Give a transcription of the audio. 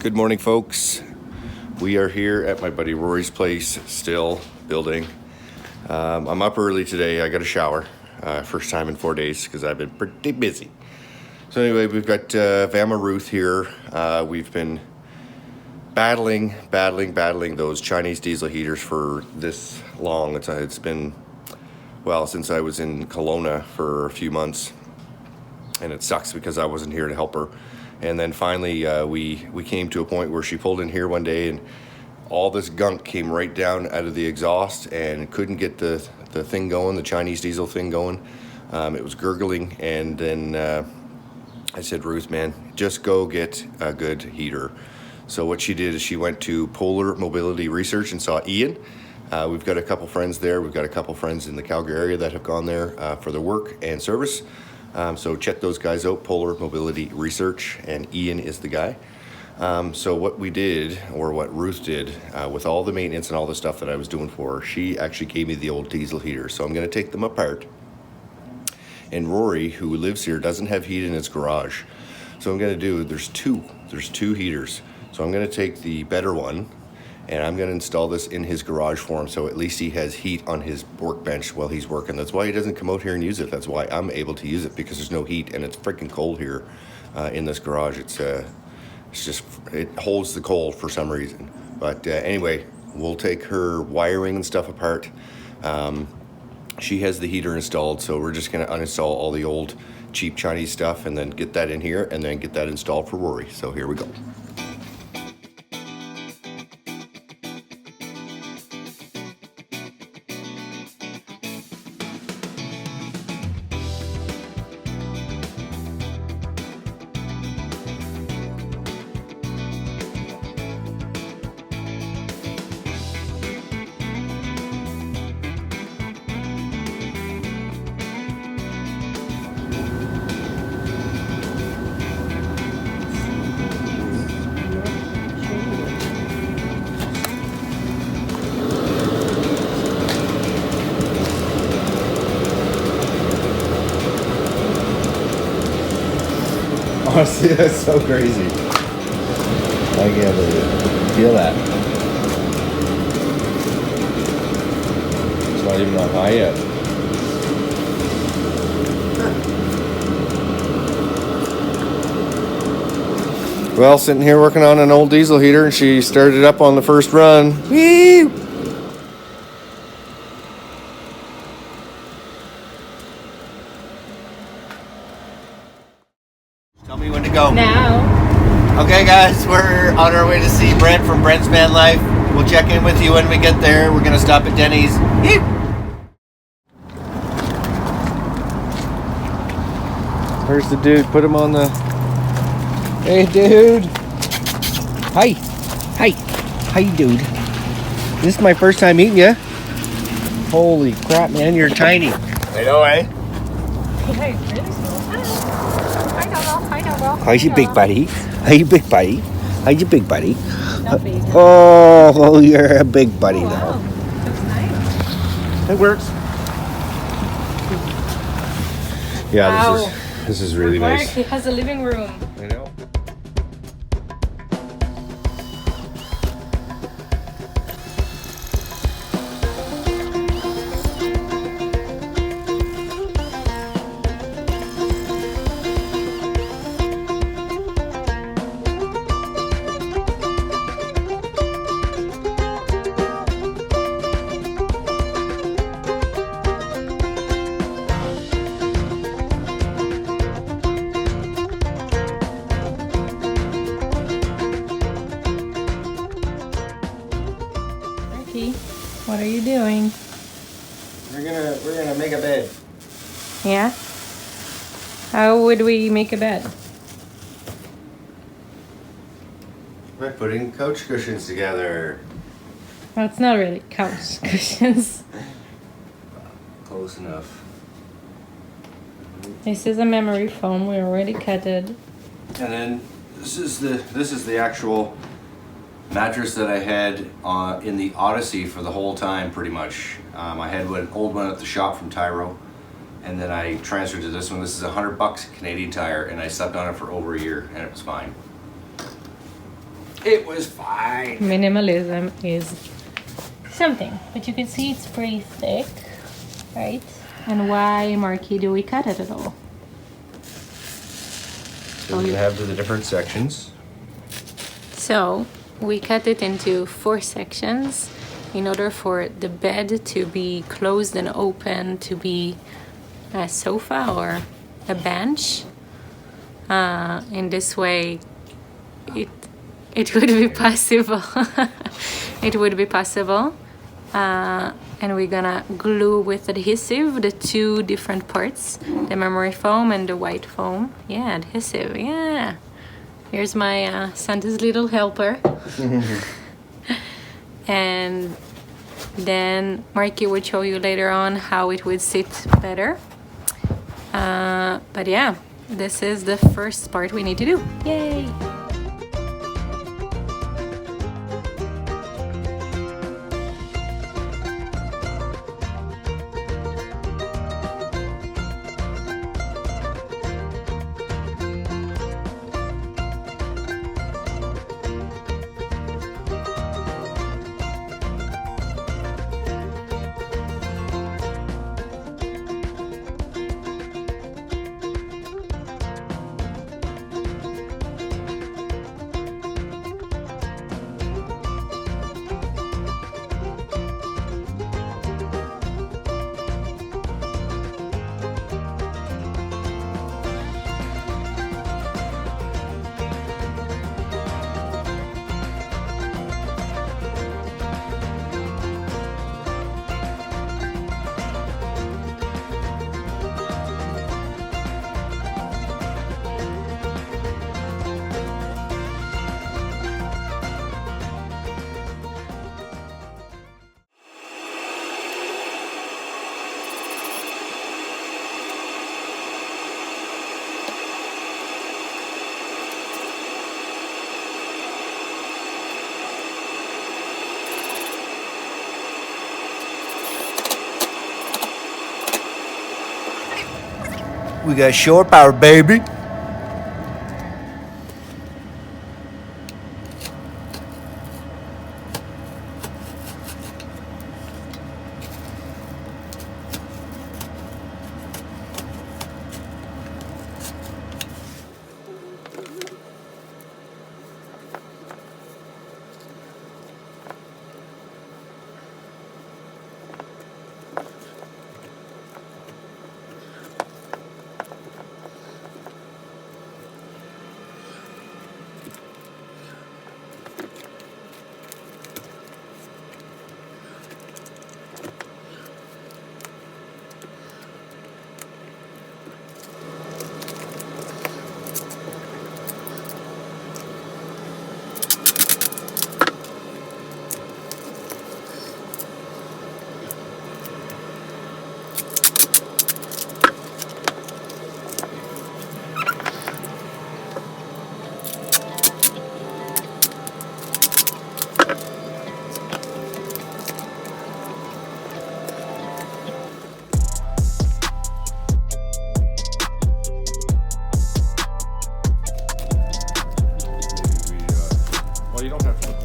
Good morning, folks. We are here at my buddy Rory's place, still building. I'm up early today. I got a shower, first time in 4 days because I've been pretty busy. So anyway, we've got Vanma Ruth here. We've been battling those Chinese diesel heaters for this long. It's been, well, since I was in Kelowna for a few months, and it sucks because I wasn't here to help her. And then finally, we came to a point where she pulled in here one day and all this gunk came right down out of the exhaust and couldn't get the thing going, the Chinese diesel thing going. It was gurgling, and then I said, Ruth, man, just go get a good heater. So what she did is she went to Polar Mobility Research and saw Ian. We've got a couple friends there. We've got a couple friends in the Calgary area that have gone there for their work and service. So check those guys out, Polar Mobility Research, and Ian is the guy. So what we did, or what Ruth did, with all the maintenance and all the stuff that I was doing for her, she actually gave me the old diesel heater. So I'm going to take them apart. And Rory, who lives here, doesn't have heat in his garage. So I'm going to do, there's two heaters. So I'm going to take the better one, and I'm going to install this in his garage for him, so at least he has heat on his workbench while he's working. That's why he doesn't come out here and use it. That's why I'm able to use it, because there's no heat, and it's freaking cold here in this garage. It's just, it holds the cold for some reason. But anyway, we'll take her wiring and stuff apart. She has the heater installed, so we're just going to uninstall all the old cheap Chinese stuff and then get that in here and then get that installed for Rory. So here we go. Honestly, that's so crazy. I can't believe it. Feel that. It's not even on high yet. Well, sitting here working on an old diesel heater, and she started up on the first run. Whee! Tell me when to go. Now. Okay, guys, we're on our way to see Brent from Brent's Van Life. We'll check in with you when we get there. We're gonna stop at Denny's. Yeep. Where's the dude? Put him on the... Hey, dude. Hi. Hi. Hi, dude. This is my first time meeting you. Holy crap, man, you're tiny. I know, eh? Hey, really small. I don't know. How's your big buddy? How's your big buddy? How's your big buddy? Not big. Oh, you're a big buddy Wow. now. That's nice. It works. Yeah, Wow. this is really Mark, nice. he has a living room. I know. What are you doing? We're gonna make a bed. Yeah? How would we make a bed? We're putting couch cushions together. Well, it's not really couch cushions. Close enough. This is a memory foam. We already cut it. And then this is the actual mattress that I had in the Odyssey for the whole time, pretty much. I had an old one at the shop from Tyro, and then I transferred to this one. This is $100 Canadian Tire, and I slept on it for over a year, and it was fine. It was fine. Minimalism is something, but you can see it's pretty thick, right? And why, Marky, do we cut it at all? So we have the different sections. So we cut it into 4 sections in order for the bed to be closed and open to be a sofa or a bench. In this way, it would be possible. It would be possible. And we're gonna glue with adhesive the 2 different parts, the memory foam and the white foam. Yeah, adhesive, yeah. Here's my Santa's little helper. And then Marky would show you later on how it would sit better. But yeah, this is the first part we need to do. Yay! We got shore power, baby. Well, you don't have to.